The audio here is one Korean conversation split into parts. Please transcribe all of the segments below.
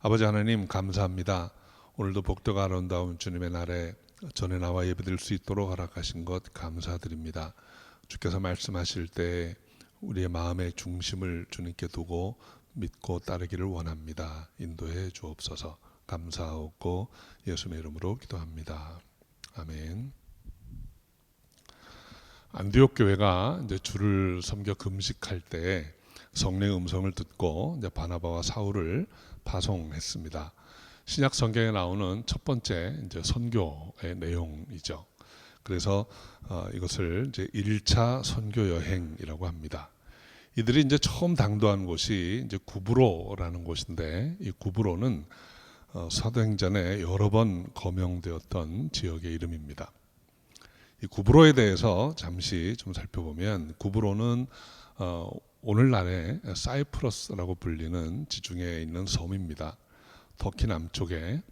아버지 하나님 감사합니다. 오늘도 복되고 아름다운 주님의 날에 전에 나와 예배드릴 수 있도록 허락하신 것 감사드립니다. 주께서 말씀하실 때 우리의 마음의 중심을 주님께 두고 믿고 따르기를 원합니다. 인도해 주옵소서. 감사하고 예수님의 이름으로 기도합니다. 아멘. 안디옥 교회가 이제 주를 섬겨 금식할 때 성령의 음성을 듣고 이제 바나바와 사울을 파송했습니다. 신약 성경에 나오는 첫 번째 이제 선교의 내용이죠. 그래서 이것을 이제 1차 선교 여행이라고 합니다. 이들이 이제 처음 당도한 곳이 이제 구브로라는 곳인데, 이 구브로는 사도행전에 여러 번 거명되었던 지역의 이름입니다. 이 구브로에 대해서 잠시 좀 살펴보면, 구브로는 오늘날의 사이프러스라고 불리는 지중해에 있는 섬입니다. 터키 남쪽에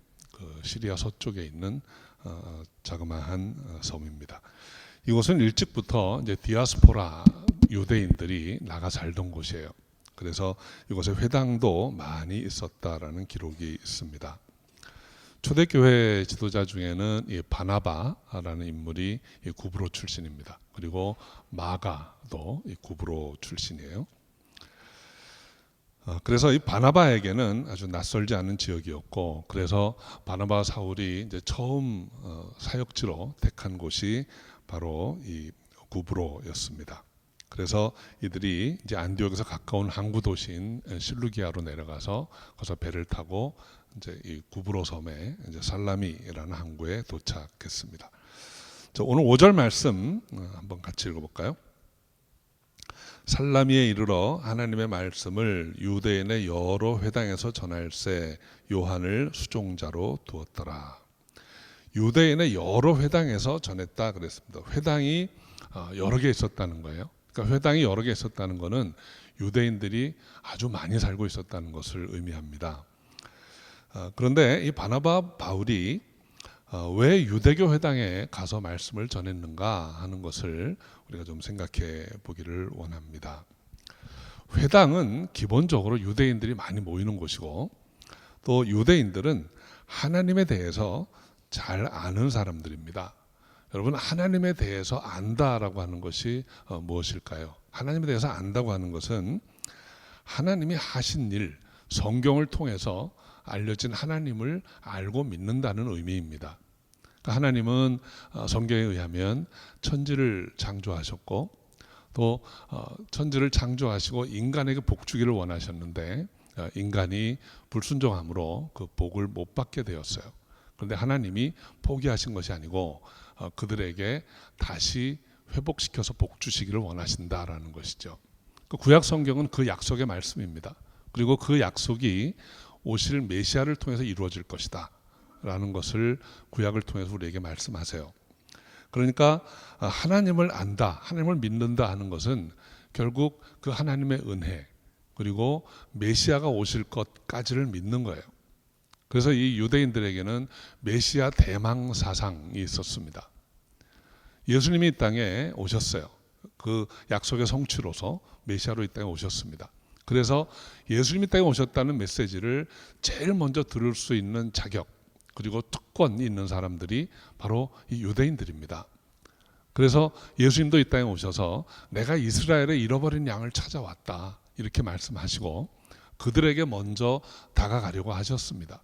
시리아 서쪽에 있는 자그마한 섬입니다. 이곳은 일찍부터 이제 디아스포라 유대인들이 나가 살던 곳이에요. 그래서 이곳에 회당도 많이 있었다라는 기록이 있습니다. 초대교회 지도자 중에는 이 바나바라는 인물이 이 구브로 출신입니다. 그리고 마가도 이 구브로 출신이에요. 그래서 이 바나바에게는 아주 낯설지 않은 지역이었고, 그래서 바나바 사울이 이제 처음 사역지로 택한 곳이 바로 이 구브로였습니다. 그래서 이들이 이제 안디옥에서 가까운 항구 도시인 실루기아로 내려가서 거기서 배를 타고 이제 이 구브로 섬에 이제 살라미라는 항구에 도착했습니다. 오늘 5절 말씀 한번 같이 읽어볼까요? 살라미에 이르러 하나님의 말씀을 유대인의 여러 회당에서 전할새 요한을 수종자로 두었더라. 유대인의 여러 회당에서 전했다 그랬습니다. 회당이 여러 개 있었다는 거예요. 그러니까 회당이 여러 개 있었다는 것은 유대인들이 아주 많이 살고 있었다는 것을 의미합니다. 그런데 이 바나바 바울이 왜 유대교 회당에 가서 말씀을 전했는가 하는 것을 우리가 좀 생각해 보기를 원합니다. 회당은 기본적으로 유대인들이 많이 모이는 곳이고, 또 유대인들은 하나님에 대해서 잘 아는 사람들입니다. 여러분, 하나님에 대해서 안다라고 하는 것이 무엇일까요? 하나님에 대해서 안다고 하는 것은 하나님이 하신 일, 성경을 통해서 알려진 하나님을 알고 믿는다는 의미입니다. 하나님은 성경에 의하면 천지를 창조하셨고, 또 천지를 창조하시고 인간에게 복 주기를 원하셨는데 인간이 불순종함으로 그 복을 못 받게 되었어요. 그런데 하나님이 포기하신 것이 아니고 그들에게 다시 회복시켜서 복 주시기를 원하신다라는 것이죠. 구약 성경은 그 약속의 말씀입니다. 그리고 그 약속이 오실 메시아를 통해서 이루어질 것이다 라는 것을 구약을 통해서 우리에게 말씀하세요. 그러니까 하나님을 안다, 하나님을 믿는다 하는 것은 결국 그 하나님의 은혜, 그리고 메시아가 오실 것까지를 믿는 거예요. 그래서 이 유대인들에게는 메시아 대망 사상이 있었습니다. 예수님이 이 땅에 오셨어요. 그 약속의 성취로서 메시아로 이 땅에 오셨습니다. 그래서 예수님이 땅에 오셨다는 메시지를 제일 먼저 들을 수 있는 자격, 그리고 특권이 있는 사람들이 바로 이 유대인들입니다. 그래서 예수님도 이 땅에 오셔서 내가 이스라엘의 잃어버린 양을 찾아왔다 이렇게 말씀하시고 그들에게 먼저 다가가려고 하셨습니다.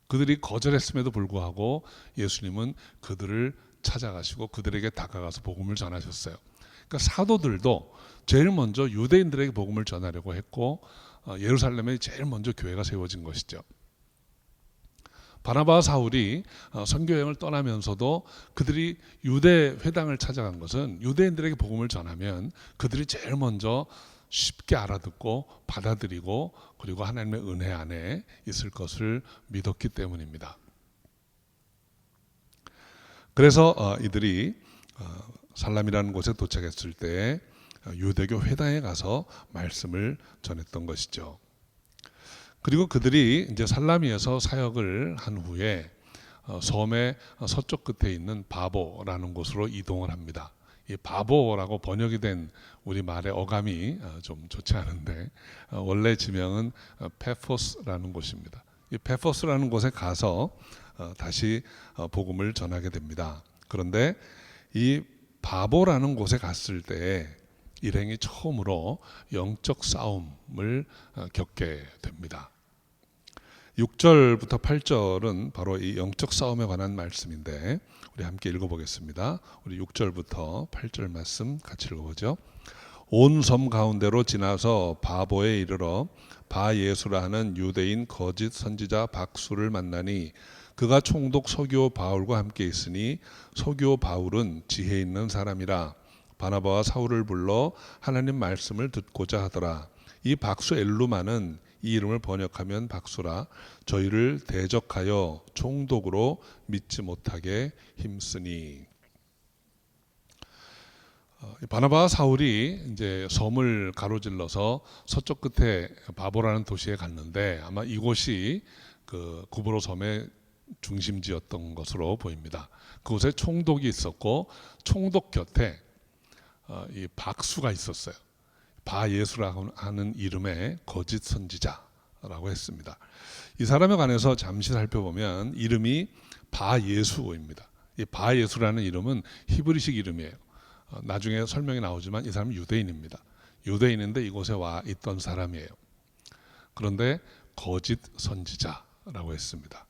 그들이 거절했음에도 불구하고 예수님은 그들을 찾아가시고 그들에게 다가가서 복음을 전하셨어요. 그러니까 사도들도 제일 먼저 유대인들에게 복음을 전하려고 했고, 예루살렘에 제일 먼저 교회가 세워진 것이죠. 바나바와 사울이 선교여행을 떠나면서도 그들이 유대 회당을 찾아간 것은 유대인들에게 복음을 전하면 그들이 제일 먼저 쉽게 알아듣고 받아들이고, 그리고 하나님의 은혜 안에 있을 것을 믿었기 때문입니다. 그래서 이들이 살람이라는 곳에 도착했을 때 유대교 회당에 가서 말씀을 전했던 것이죠. 그리고 그들이 이제 살라미에서 사역을 한 후에 섬의 서쪽 끝에 있는 바보라는 곳으로 이동을 합니다. 이 바보라고 번역이 된 우리 말의 어감이 좀 좋지 않은데 원래 지명은 페포스라는 곳입니다. 이 베퍼스라는 곳에 가서 다시 복음을 전하게 됩니다. 그런데 이 바보라는 곳에 갔을 때 일행이 처음으로 영적 싸움을 겪게 됩니다. 6절부터 8절은 바로 이 영적 싸움에 관한 말씀인데 우리 함께 읽어보겠습니다. 우리 6절부터 8절 말씀 같이 읽어보죠. 온 섬 가운데로 지나서 바보에 이르러 바예수라 하는 유대인 거짓 선지자 박수를 만나니 그가 총독 서기오 바울과 함께 있으니 서기오 바울은 지혜 있는 사람이라 바나바와 사울을 불러 하나님 말씀을 듣고자 하더라. 이 박수 엘루마는 이 이름을 번역하면 박수라 저희를 대적하여 총독으로 믿지 못하게 힘쓰니. 바나바와 사울이 이제 섬을 가로질러서 서쪽 끝에 바보라는 도시에 갔는데 아마 이곳이 그 구브로 섬의 중심지였던 것으로 보입니다. 그곳에 총독이 있었고 총독 곁에 이 박수가 있었어요. 바예수라고 하는 이름의 거짓 선지자라고 했습니다. 이 사람에 관해서 잠시 살펴보면 이름이 바예수입니다. 이 바예수라는 이름은 히브리식 이름이에요. 나중에 설명이 나오지만 이 사람은 유대인입니다. 유대인인데 이곳에 와 있던 사람이에요. 그런데 거짓 선지자라고 했습니다.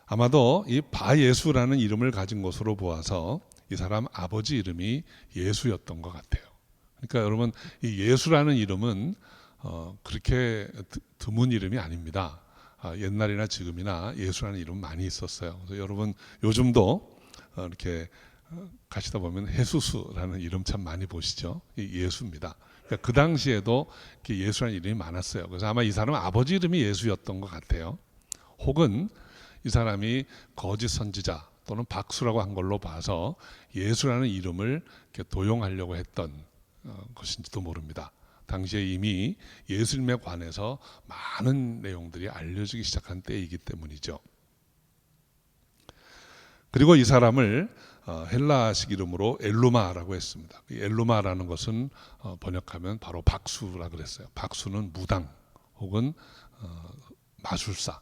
아마도 이 바예수라는 이름을 가진 것으로 보아서 이 사람 아버지 이름이 예수였던 것 같아요. 그러니까 여러분 이 예수라는 이름은 그렇게 드문 이름이 아닙니다. 옛날이나 지금이나 예수라는 이름 많이 있었어요. 그래서 여러분 요즘도 이렇게 가시다 보면 헤수스라는 이름 참 많이 보시죠. 이 예수입니다. 그러니까 그 당시에도 예수라는 이름이 많았어요. 그래서 아마 이 사람은 아버지 이름이 예수였던 것 같아요. 혹은 이 사람이 거짓 선지자 또는 박수라고 한 걸로 봐서 예수라는 이름을 이렇게 도용하려고 했던 것인지도 모릅니다. 당시에 이미 예수님에 관해서 많은 내용들이 알려지기 시작한 때이기 때문이죠. 그리고 이 사람을 헬라식 이름으로 엘루마라고 했습니다. 엘루마라는 것은 번역하면 바로 박수라 그랬어요. 박수는 무당 혹은 마술사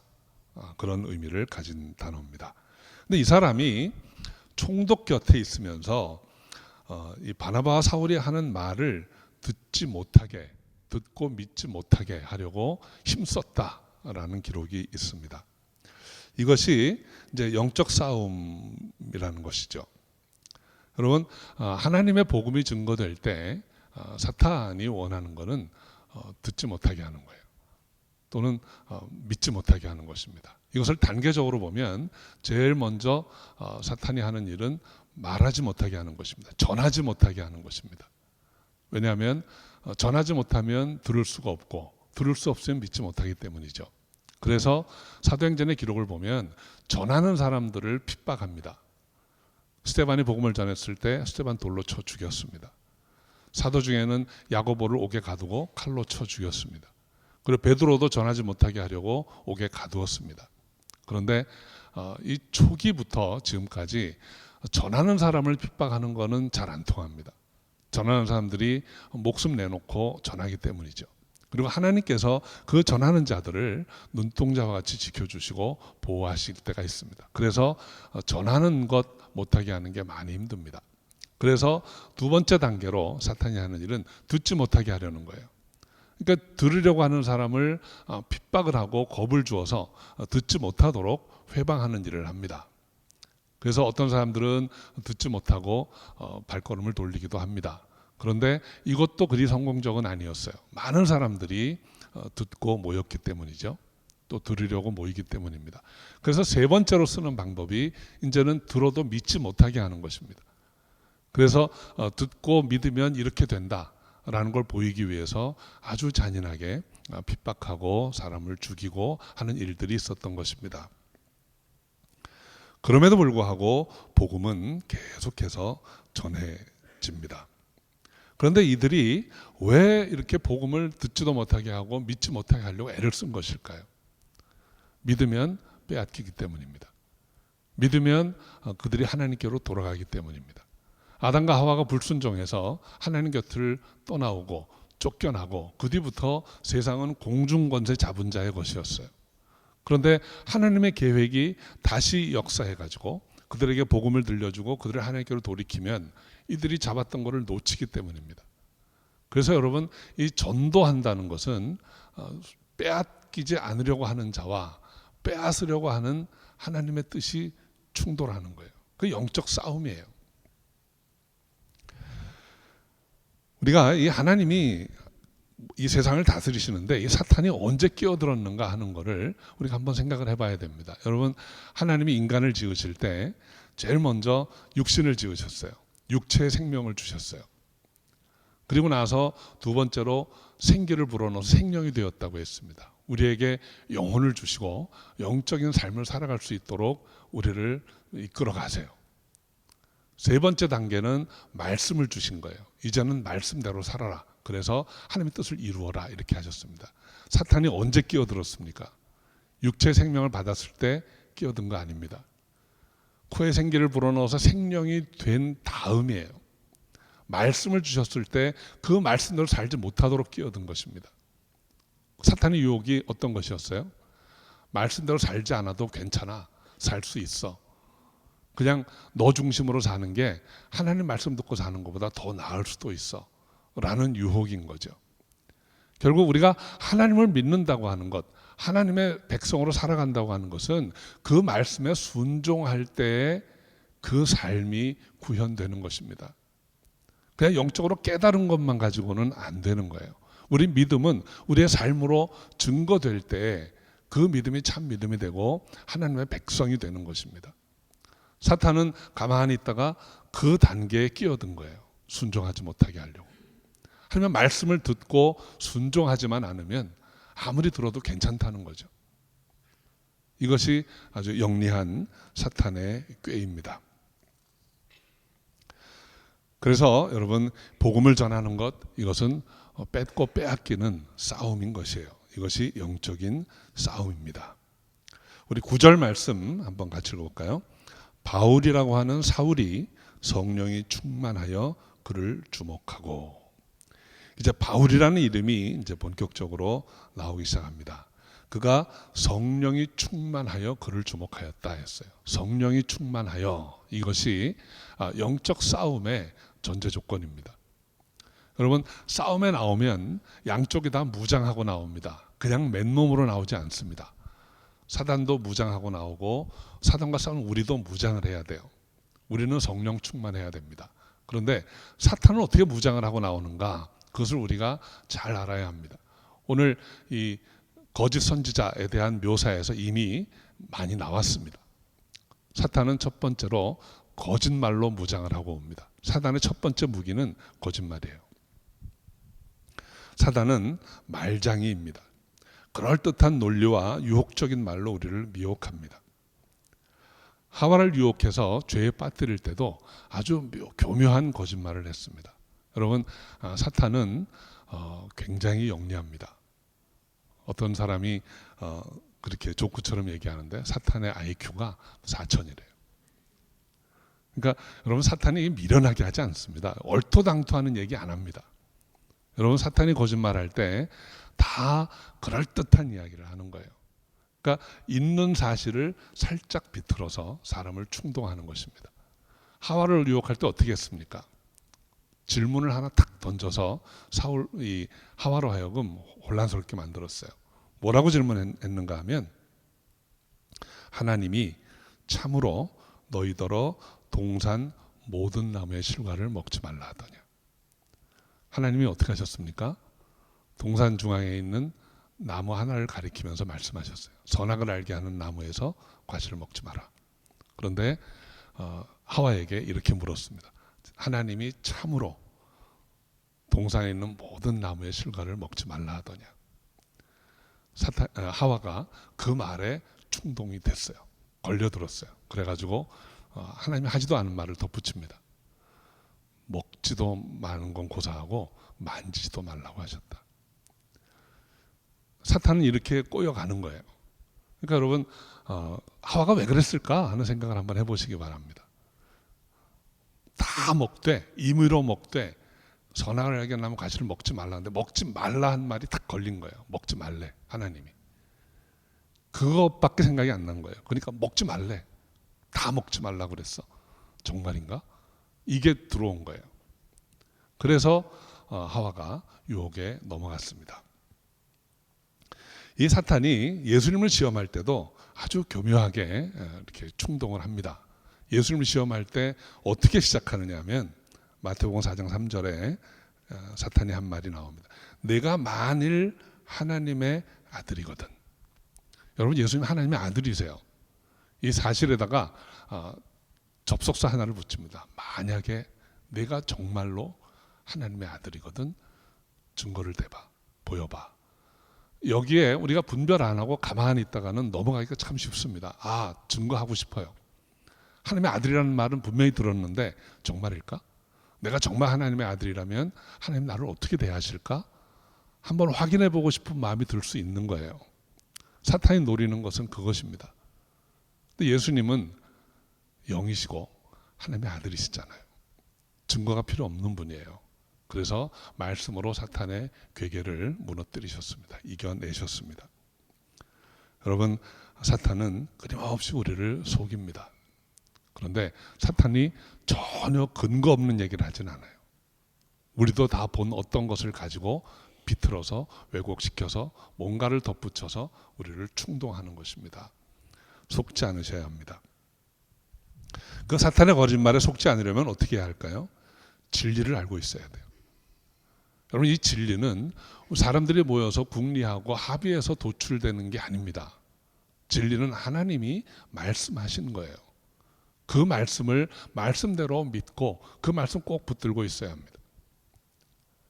그런 의미를 가진 단어입니다. 근데 이 사람이 총독 곁에 있으면서 이 바나바와 사울이 하는 말을 듣고 믿지 못하게 하려고 힘썼다라는 기록이 있습니다. 이것이 이제 영적 싸움이라는 것이죠. 여러분 하나님의 복음이 증거될 때 사탄이 원하는 것은 듣지 못하게 하는 거예요. 또는 믿지 못하게 하는 것입니다. 이것을 단계적으로 보면 제일 먼저 사탄이 하는 일은 말하지 못하게 하는 것입니다. 전하지 못하게 하는 것입니다. 왜냐하면 전하지 못하면 들을 수가 없고 들을 수 없으면 믿지 못하기 때문이죠. 그래서 사도행전의 기록을 보면 전하는 사람들을 핍박합니다. 스데반이 복음을 전했을 때 스데반 돌로 쳐 죽였습니다. 사도 중에는 야고보를 옥에 가두고 칼로 쳐 죽였습니다. 그리고 베드로도 전하지 못하게 하려고 옥에 가두었습니다. 그런데 이 초기부터 지금까지 전하는 사람을 핍박하는 것은 잘 안 통합니다. 전하는 사람들이 목숨 내놓고 전하기 때문이죠. 그리고 하나님께서 그 전하는 자들을 눈동자와 같이 지켜주시고 보호하실 때가 있습니다. 그래서 전하는 것 못하게 하는 게 많이 힘듭니다. 그래서 두 번째 단계로 사탄이 하는 일은 듣지 못하게 하려는 거예요. 그러니까 들으려고 하는 사람을 핍박을 하고 겁을 주어서 듣지 못하도록 회방하는 일을 합니다. 그래서 어떤 사람들은 듣지 못하고 발걸음을 돌리기도 합니다. 그런데 이것도 그리 성공적은 아니었어요. 많은 사람들이 듣고 모였기 때문이죠. 또 들으려고 모이기 때문입니다. 그래서 세 번째로 쓰는 방법이 이제는 들어도 믿지 못하게 하는 것입니다. 그래서 듣고 믿으면 이렇게 된다라는 걸 보이기 위해서 아주 잔인하게 핍박하고 사람을 죽이고 하는 일들이 있었던 것입니다. 그럼에도 불구하고 복음은 계속해서 전해집니다. 그런데 이들이 왜 이렇게 복음을 듣지도 못하게 하고 믿지 못하게 하려고 애를 쓴 것일까요? 믿으면 빼앗기기 때문입니다. 믿으면 그들이 하나님께로 돌아가기 때문입니다. 아담과 하와가 불순종해서 하나님 곁을 떠나오고 쫓겨나고 그 뒤부터 세상은 공중권세 잡은 자의 것이었어요. 그런데 하나님의 계획이 다시 역사해가지고 그들에게 복음을 들려주고 그들을 하나님께로 돌이키면 이들이 잡았던 것을 놓치기 때문입니다. 그래서 여러분, 이 전도한다는 것은 빼앗기지 않으려고 하는 자와 빼앗으려고 하는 하나님의 뜻이 충돌하는 거예요. 그 영적 싸움이에요. 우리가 이 하나님이 이 세상을 다스리시는데 이 사탄이 언제 끼어들었는가 하는 것을 우리가 한번 생각을 해봐야 됩니다. 여러분, 하나님이 인간을 지으실 때 제일 먼저 육신을 지으셨어요. 육체의 생명을 주셨어요. 그리고 나서 두 번째로 생기를 불어넣어서 생명이 되었다고 했습니다. 우리에게 영혼을 주시고 영적인 삶을 살아갈 수 있도록 우리를 이끌어 가세요. 세 번째 단계는 말씀을 주신 거예요. 이제는 말씀대로 살아라. 그래서 하나님의 뜻을 이루어라 이렇게 하셨습니다. 사탄이 언제 끼어들었습니까? 육체 생명을 받았을 때 끼어든 거 아닙니다. 코에 생기를 불어넣어서 생명이 된 다음이에요. 말씀을 주셨을 때 그 말씀대로 살지 못하도록 끼어든 것입니다. 사탄의 유혹이 어떤 것이었어요? 말씀대로 살지 않아도 괜찮아. 살 수 있어. 그냥 너 중심으로 사는 게 하나님 말씀 듣고 사는 것보다 더 나을 수도 있어. 라는 유혹인 거죠. 결국 우리가 하나님을 믿는다고 하는 것, 하나님의 백성으로 살아간다고 하는 것은 그 말씀에 순종할 때의 그 삶이 구현되는 것입니다. 그냥 영적으로 깨달은 것만 가지고는 안 되는 거예요. 우리 믿음은 우리의 삶으로 증거될 때 그 믿음이 참 믿음이 되고 하나님의 백성이 되는 것입니다. 사탄은 가만히 있다가 그 단계에 끼어든 거예요. 순종하지 못하게 하려고. 하나님의 말씀을 듣고 순종하지만 않으면 아무리 들어도 괜찮다는 거죠. 이것이 아주 영리한 사탄의 꾀입니다. 그래서 여러분, 복음을 전하는 것, 이것은 뺏고 빼앗기는 싸움인 것이에요. 이것이 영적인 싸움입니다. 우리 9절 말씀 한번 같이 읽어볼까요? 바울이라고 하는 사울이 성령이 충만하여 그를 주목하고. 이제 바울이라는 이름이 이제 본격적으로 나오기 시작합니다. 그가 성령이 충만하여 그를 주목하였다 했어요. 성령이 충만하여, 이것이 영적 싸움의 전제 조건입니다. 여러분, 싸움에 나오면 양쪽이 다 무장하고 나옵니다. 그냥 맨몸으로 나오지 않습니다. 사단도 무장하고 나오고 사단과 싸우는 우리도 무장을 해야 돼요. 우리는 성령 충만해야 됩니다. 그런데 사탄은 어떻게 무장을 하고 나오는가? 그것을 우리가 잘 알아야 합니다. 오늘 이 거짓 선지자에 대한 묘사에서 이미 많이 나왔습니다. 사탄은 첫 번째로 거짓말로 무장을 하고 옵니다. 사단의 첫 번째 무기는 거짓말이에요. 사단은 말장이입니다. 그럴듯한 논리와 유혹적인 말로 우리를 미혹합니다. 하와를 유혹해서 죄에 빠뜨릴 때도 아주 교묘한 거짓말을 했습니다. 여러분, 사탄은 굉장히 영리합니다. 어떤 사람이 그렇게 조크처럼 얘기하는데 사탄의 IQ가 4000이래요. 그러니까 여러분, 사탄이 미련하게 하지 않습니다. 얼토당토하는 얘기 안 합니다. 여러분, 사탄이 거짓말할 때 다 그럴듯한 이야기를 하는 거예요. 그러니까 있는 사실을 살짝 비틀어서 사람을 충동하는 것입니다. 하와를 유혹할 때 어떻게 했습니까? 질문을 하나 탁 던져서 이 하와로 하여금 혼란스럽게 만들었어요. 뭐라고 질문했는가 하면, 하나님이 참으로 너희더러 동산 모든 나무의 실과를 먹지 말라 하더냐. 하나님이 어떻게 하셨습니까? 동산 중앙에 있는 나무 하나를 가리키면서 말씀하셨어요. 선악을 알게 하는 나무에서 과실을 먹지 마라. 그런데 하와에게 이렇게 물었습니다. 하나님이 참으로 동산에 있는 모든 나무의 실과를 먹지 말라 하더냐. 하와가 그 말에 충동이 됐어요. 걸려들었어요. 그래가지고 하나님이 하지도 않은 말을 덧붙입니다. 먹지도 마는 건 고사하고 만지지도 말라고 하셨다. 사탄은 이렇게 꼬여가는 거예요. 그러니까 여러분, 하와가 왜 그랬을까 하는 생각을 한번 해보시기 바랍니다. 다 먹되, 임의로 먹되, 선악을 알게 하는 과실을 먹지 말라는데 먹지 말라 한 말이 딱 걸린 거예요. 먹지 말래, 하나님이. 그것밖에 생각이 안 난 거예요. 그러니까 먹지 말래. 다 먹지 말라 그랬어. 정말인가? 이게 들어온 거예요. 그래서 하와가 유혹에 넘어갔습니다. 이 사탄이 예수님을 시험할 때도 아주 교묘하게 이렇게 충동을 합니다. 예수님을 시험할 때 어떻게 시작하느냐 하면 마태복음 4장 3절에 사탄이 한 말이 나옵니다. 내가 만일 하나님의 아들이거든. 여러분, 예수님 하나님의 아들이세요. 이 사실에다가 접속사 하나를 붙입니다. 만약에 내가 정말로 하나님의 아들이거든, 증거를 대봐, 보여봐. 여기에 우리가 분별 안 하고 가만히 있다가는 넘어가기가 참 쉽습니다. 증거하고 싶어요. 하나님의 아들이라는 말은 분명히 들었는데 정말일까? 내가 정말 하나님의 아들이라면 하나님 나를 어떻게 대하실까? 한번 확인해 보고 싶은 마음이 들 수 있는 거예요. 사탄이 노리는 것은 그것입니다. 근데 예수님은 영이시고 하나님의 아들이시잖아요. 증거가 필요 없는 분이에요. 그래서 말씀으로 사탄의 괴계를 무너뜨리셨습니다. 이겨내셨습니다. 여러분, 사탄은 끊임없이 우리를 속입니다. 그런데 사탄이 전혀 근거 없는 얘기를 하진 않아요. 우리도 다 본 어떤 것을 가지고 비틀어서 왜곡시켜서 뭔가를 덧붙여서 우리를 충동하는 것입니다. 속지 않으셔야 합니다. 그 사탄의 거짓말에 속지 않으려면 어떻게 해야 할까요? 진리를 알고 있어야 돼요. 여러분, 이 진리는 사람들이 모여서 궁리하고 합의해서 도출되는 게 아닙니다. 진리는 하나님이 말씀하신 거예요. 그 말씀을 말씀대로 믿고 그 말씀 꼭 붙들고 있어야 합니다.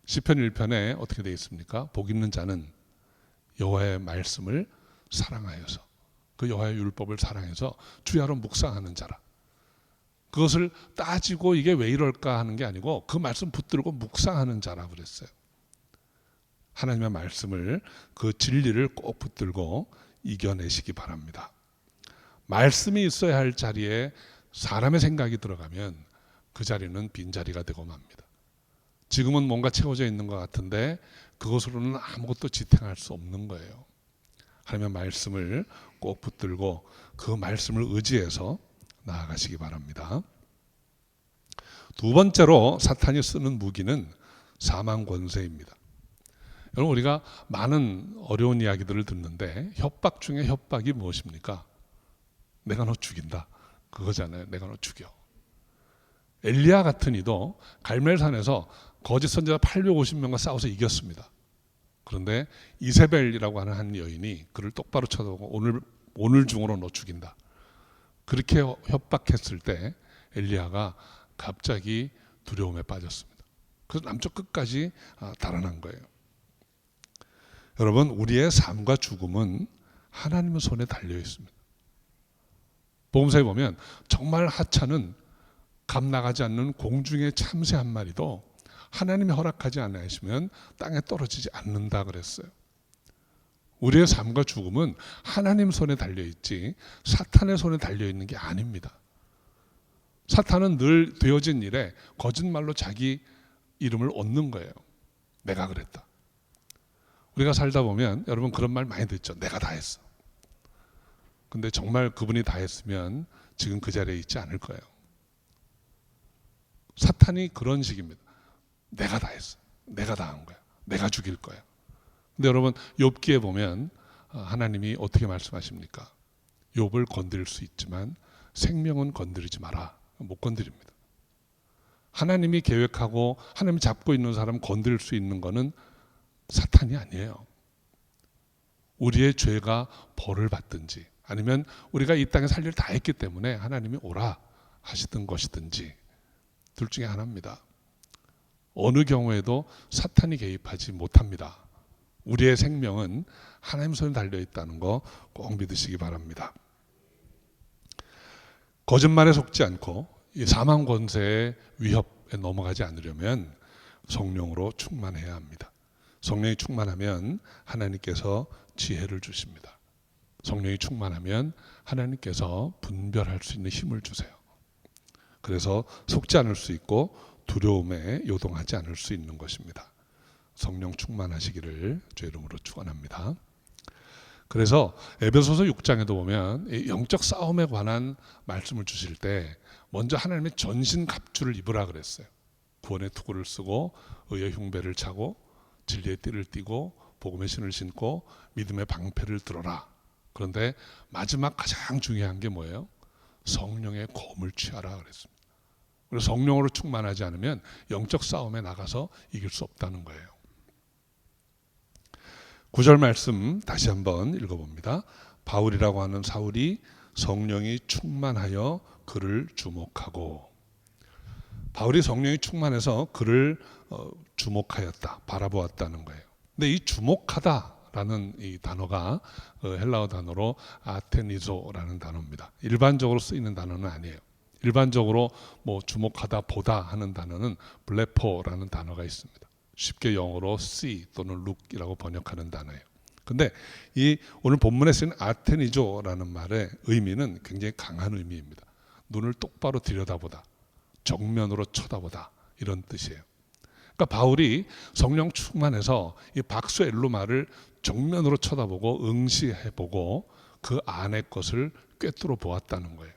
시편 1편에 어떻게 되어 있습니까? 복 있는 자는 여호와의 말씀을 사랑하여서, 그 여호와의 율법을 사랑해서 주야로 묵상하는 자라. 그것을 따지고 이게 왜 이럴까 하는 게 아니고 그 말씀 붙들고 묵상하는 자라 그랬어요. 하나님의 말씀을, 그 진리를 꼭 붙들고 이겨내시기 바랍니다. 말씀이 있어야 할 자리에 사람의 생각이 들어가면 그 자리는 빈자리가 되고 맙니다. 지금은 뭔가 채워져 있는 것 같은데 그것으로는 아무것도 지탱할 수 없는 거예요. 하나님의 말씀을 꼭 붙들고 그 말씀을 의지해서 나아가시기 바랍니다. 두 번째로 사탄이 쓰는 무기는 사망 권세입니다. 여러분, 우리가 많은 어려운 이야기들을 듣는데 협박 중에 협박이 무엇입니까? 내가 너 죽인다. 그거잖아요. 내가 너 죽여. 엘리야 같은 이도 갈멜산에서 거짓 선지자 850명과 싸워서 이겼습니다. 그런데 이세벨이라고 하는 한 여인이 그를 똑바로 쳐다보고 오늘 중으로 너 죽인다. 그렇게 협박했을 때 엘리야가 갑자기 두려움에 빠졌습니다. 그래서 남쪽 끝까지 달아난 거예요. 여러분, 우리의 삶과 죽음은 하나님의 손에 달려 있습니다. 복음서에 보면 정말 하찮은 값 나가지 않는 공중의 참새 한 마리도 하나님이 허락하지 않으시면 땅에 떨어지지 않는다 그랬어요. 우리의 삶과 죽음은 하나님 손에 달려있지 사탄의 손에 달려있는 게 아닙니다. 사탄은 늘 되어진 일에 거짓말로 자기 이름을 얻는 거예요. 내가 그랬다. 우리가 살다 보면 여러분 그런 말 많이 듣죠. 내가 다 했어. 근데 정말 그분이 다 했으면 지금 그 자리에 있지 않을 거예요. 사탄이 그런 식입니다. 내가 다 했어. 내가 다 한 거야. 내가 죽일 거야. 근데 여러분, 욥기에 보면 하나님이 어떻게 말씀하십니까? 욥을 건드릴 수 있지만 생명은 건드리지 마라. 못 건드립니다. 하나님이 계획하고 하나님이 잡고 있는 사람 건드릴 수 있는 거는 사탄이 아니에요. 우리의 죄가 벌을 받든지 아니면 우리가 이 땅에 살 일 다 했기 때문에 하나님이 오라 하시던 것이든지 둘 중에 하나입니다. 어느 경우에도 사탄이 개입하지 못합니다. 우리의 생명은 하나님 손에 달려있다는 거 꼭 믿으시기 바랍니다. 거짓말에 속지 않고 이 사망 권세의 위협에 넘어가지 않으려면 성령으로 충만해야 합니다. 성령이 충만하면 하나님께서 지혜를 주십니다. 성령이 충만하면 하나님께서 분별할 수 있는 힘을 주세요. 그래서 속지 않을 수 있고 두려움에 요동하지 않을 수 있는 것입니다. 성령 충만하시기를 주의 이름으로 축원합니다. 그래서 에베소서 6장에도 보면 이 영적 싸움에 관한 말씀을 주실 때 먼저 하나님의 전신 갑주를 입으라 그랬어요. 구원의 투구를 쓰고 의의 흉배를 차고 진리의 띠를 띠고 복음의 신을 신고 믿음의 방패를 들어라. 그런데 마지막 가장 중요한 게 뭐예요? 성령의 검을 취하라 그랬습니다. 그래서 성령으로 충만하지 않으면 영적 싸움에 나가서 이길 수 없다는 거예요. 9절 말씀 다시 한번 읽어봅니다. 바울이라고 하는 사울이 성령이 충만하여 그를 주목하고, 바울이 성령이 충만해서 그를 주목하였다, 바라보았다는 거예요. 근데 이 주목하다라는 이 단어가 헬라어 단어로 아테니조라는 단어입니다. 일반적으로 쓰이는 단어는 아니에요. 일반적으로 뭐 주목하다, 보다 하는 단어는 블레포라는 단어가 있습니다. 쉽게 영어로 see 또는 look이라고 번역하는 단어예요. 근데 이 오늘 본문에 쓰인 아테니조라는 말의 의미는 굉장히 강한 의미입니다. 눈을 똑바로 들여다보다, 정면으로 쳐다보다, 이런 뜻이에요. 그러니까 바울이 성령 충만해서 이 박수 엘루마를 정면으로 쳐다보고 응시해보고 그 안의 것을 꿰뚫어 보았다는 거예요.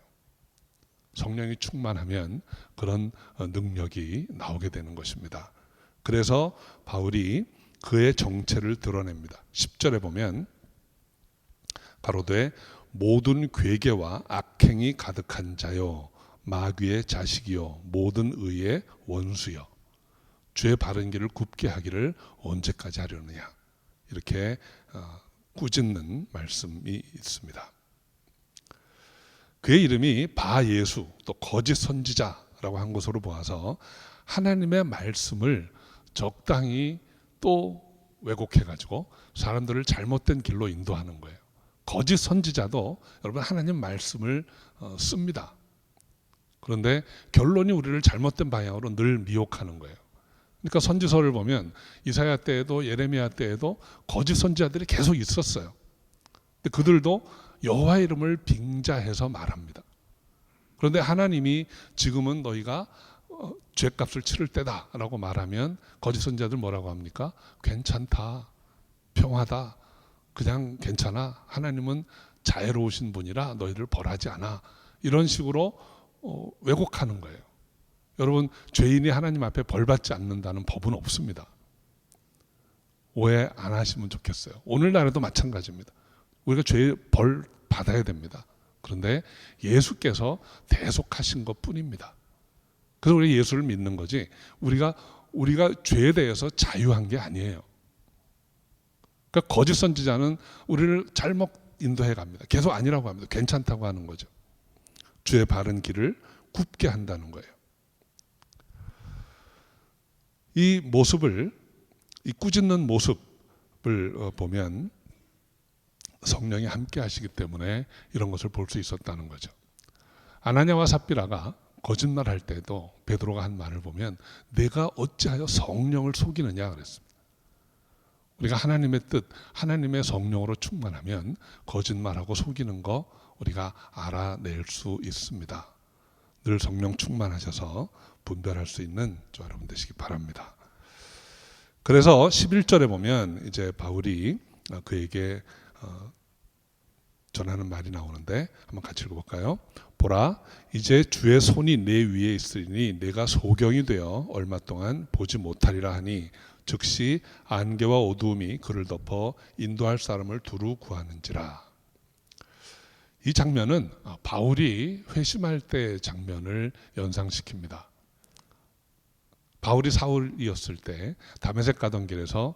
성령이 충만하면 그런 능력이 나오게 되는 것입니다. 그래서 바울이 그의 정체를 드러냅니다. 10절에 보면 가로되 모든 괴계와 악행이 가득한 자요, 마귀의 자식이요, 모든 의의 원수요, 주의 바른 길을 굽게 하기를 언제까지 하려느냐, 이렇게 꾸짖는 말씀이 있습니다. 그의 이름이 바예수, 또 거짓 선지자라고 한 것으로 보아서 하나님의 말씀을 적당히 또 왜곡해가지고 사람들을 잘못된 길로 인도하는 거예요. 거짓 선지자도 여러분 하나님 말씀을 씁니다. 그런데 결론이 우리를 잘못된 방향으로 늘 미혹하는 거예요. 그러니까 선지서를 보면 이사야 때에도 예레미야 때에도 거짓 선지자들이 계속 있었어요. 근데 그들도 여호와 이름을 빙자해서 말합니다. 그런데 하나님이 지금은 너희가 죄값을 치를 때다라고 말하면 거짓 선지자들 뭐라고 합니까? 괜찮다, 평화다, 그냥 괜찮아, 하나님은 자애로우신 분이라 너희를 벌하지 않아, 이런 식으로 왜곡하는 거예요. 여러분, 죄인이 하나님 앞에 벌받지 않는다는 법은 없습니다. 오해 안 하시면 좋겠어요. 오늘날에도 마찬가지입니다. 우리가 죄의 벌 받아야 됩니다. 그런데 예수께서 대속하신 것 뿐입니다. 그래서 우리 예수를 믿는 거지, 우리가 죄에 대해서 자유한 게 아니에요. 그러니까 거짓 선지자는 우리를 잘못 인도해 갑니다. 계속 아니라고 합니다. 괜찮다고 하는 거죠. 주의 바른 길을 굽게 한다는 거예요. 이 모습을, 이 꾸짖는 모습을 보면 성령이 함께 하시기 때문에 이런 것을 볼 수 있었다는 거죠. 아나니아와 삽비라가 거짓말할 때도 베드로가 한 말을 보면 내가 어찌하여 성령을 속이느냐 그랬습니다. 우리가 하나님의 뜻, 하나님의 성령으로 충만하면 거짓말하고 속이는 거 우리가 알아낼 수 있습니다. 늘 성령 충만하셔서 분별할 수 있는 저 여러분 되시기 바랍니다. 그래서 11절에 보면 이제 바울이 그에게 전하는 말이 나오는데 한번 같이 읽어볼까요? 보라, 이제 주의 손이 내 위에 있으리니 내가 소경이 되어 얼마 동안 보지 못하리라 하니 즉시 안개와 어두움이 그를 덮어 인도할 사람을 두루 구하는지라. 이 장면은 바울이 회심할 때의 장면을 연상시킵니다. 바울이 사울이었을 때 다메섹 가던 길에서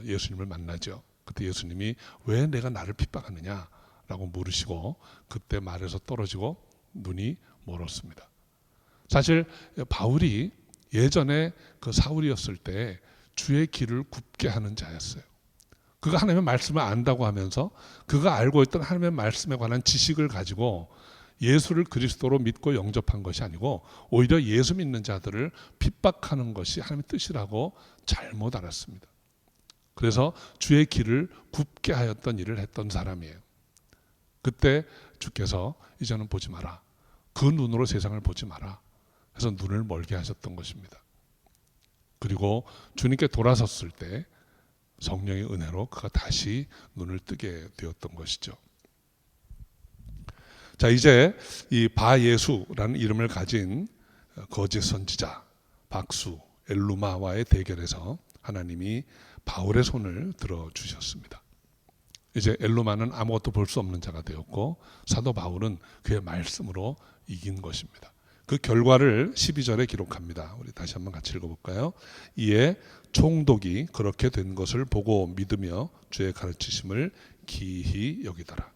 예수님을 만나죠. 그때 예수님이 왜 내가 나를 핍박하느냐 라고 물으시고 그때 말에서 떨어지고 눈이 멀었습니다. 사실 바울이 예전에 그 사울이었을 때 주의 길을 굽게 하는 자였어요. 그가 하나님의 말씀을 안다고 하면서 그가 알고 있던 하나님의 말씀에 관한 지식을 가지고 예수를 그리스도로 믿고 영접한 것이 아니고 오히려 예수 믿는 자들을 핍박하는 것이 하나님의 뜻이라고 잘못 알았습니다. 그래서 주의 길을 굽게 하였던 일을 했던 사람이에요. 그때 주께서 이제는 보지 마라, 그 눈으로 세상을 보지 마라 해서 눈을 멀게 하셨던 것입니다. 그리고 주님께 돌아섰을 때 성령의 은혜로 그가 다시 눈을 뜨게 되었던 것이죠. 자, 이제 이 바예수라는 이름을 가진 거짓 선지자 박수 엘루마와의 대결에서 하나님이 바울의 손을 들어주셨습니다. 이제 엘루마는 아무것도 볼 수 없는 자가 되었고 사도 바울은 그의 말씀으로 이긴 것입니다. 그 결과를 12절에 기록합니다. 우리 다시 한번 같이 읽어볼까요? 이에 총독이 그렇게 된 것을 보고 믿으며 주의 가르치심을 기히 여기더라.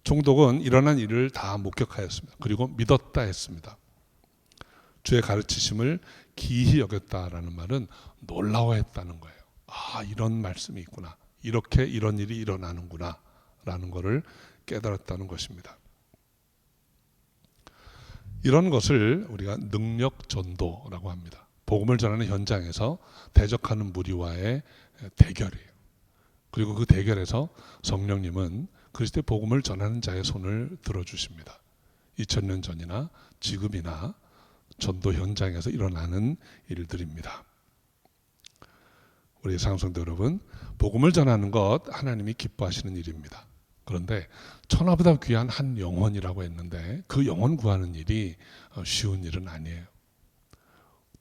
총독은 일어난 일을 다 목격하였습니다. 그리고 믿었다 했습니다. 주의 가르치심을 기히 여겼다라는 말은 놀라워했다는 거예요. 아, 이런 말씀이 있구나. 이렇게 이런 일이 일어나는구나 라는 것을 깨달았다는 것입니다. 이런 것을 우리가 능력 전도라고 합니다. 복음을 전하는 현장에서 대적하는 무리와의 대결이에요. 그리고 그 대결에서 성령님은 그리스도의 복음을 전하는 자의 손을 들어주십니다. 2000년 전이나 지금이나 전도 현장에서 일어나는 일들입니다. 우리 사랑성도 여러분, 복음을 전하는 것 하나님이 기뻐하시는 일입니다. 그런데 천하보다 귀한 한 영혼이라고 했는데 그 영혼 구하는 일이 쉬운 일은 아니에요.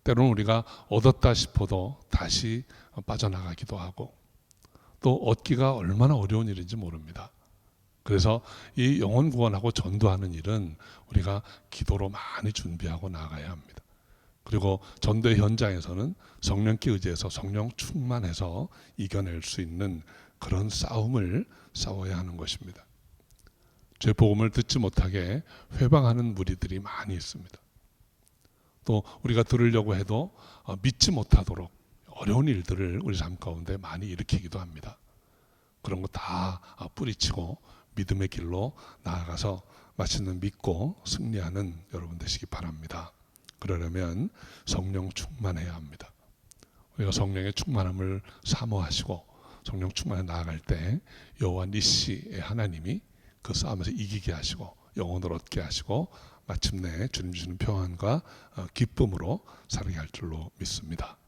때로는 우리가 얻었다 싶어도 다시 빠져나가기도 하고 또 얻기가 얼마나 어려운 일인지 모릅니다. 그래서 이 영혼 구원하고 전도하는 일은 우리가 기도로 많이 준비하고 나가야 합니다. 그리고 전도의 현장에서는 성령께 의지해서 성령 충만해서 이겨낼 수 있는 그런 싸움을 싸워야 하는 것입니다. 제 복음을 듣지 못하게 회방하는 무리들이 많이 있습니다. 또 우리가 들으려고 해도 믿지 못하도록 어려운 일들을 우리 삶 가운데 많이 일으키기도 합니다. 그런 거 다 뿌리치고 믿음의 길로 나아가서 마치는 믿고 승리하는 여러분 되시기 바랍니다. 그러려면 성령 충만해야 합니다. 우리가 성령의 충만함을 사모하시고 성령 충만에 나아갈 때 여호와 니시의 하나님이 그 싸움에서 이기게 하시고 영혼을 얻게 하시고 마침내 주님 주시는 평안과 기쁨으로 살게 할 줄로 믿습니다.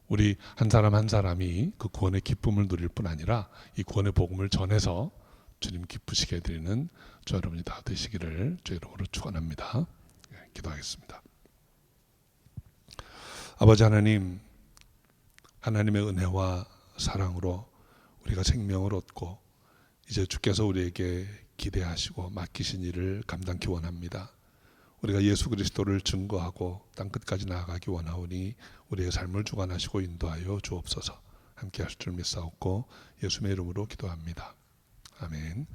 우리 한 사람 한 사람이 그 구원의 기쁨을 누릴 뿐 아니라 이 구원의 복음을 전해서 주님 기쁘시게 해드리는 저 여러분이 다 되시기를 주의 이름으로 축원합니다. 기도하겠습니다. 아버지 하나님, 하나님의 은혜와 사랑으로 우리가 생명을 얻고 이제 주께서 우리에게 기대하시고 맡기신 일을 감당케 원합니다. 우리가 예수 그리스도를 증거하고 땅끝까지 나아가기 원하오니 우리의 삶을 주관하시고 인도하여 주옵소서. 함께 하실 줄 믿사옵고 예수님의 이름으로 기도합니다. 아멘.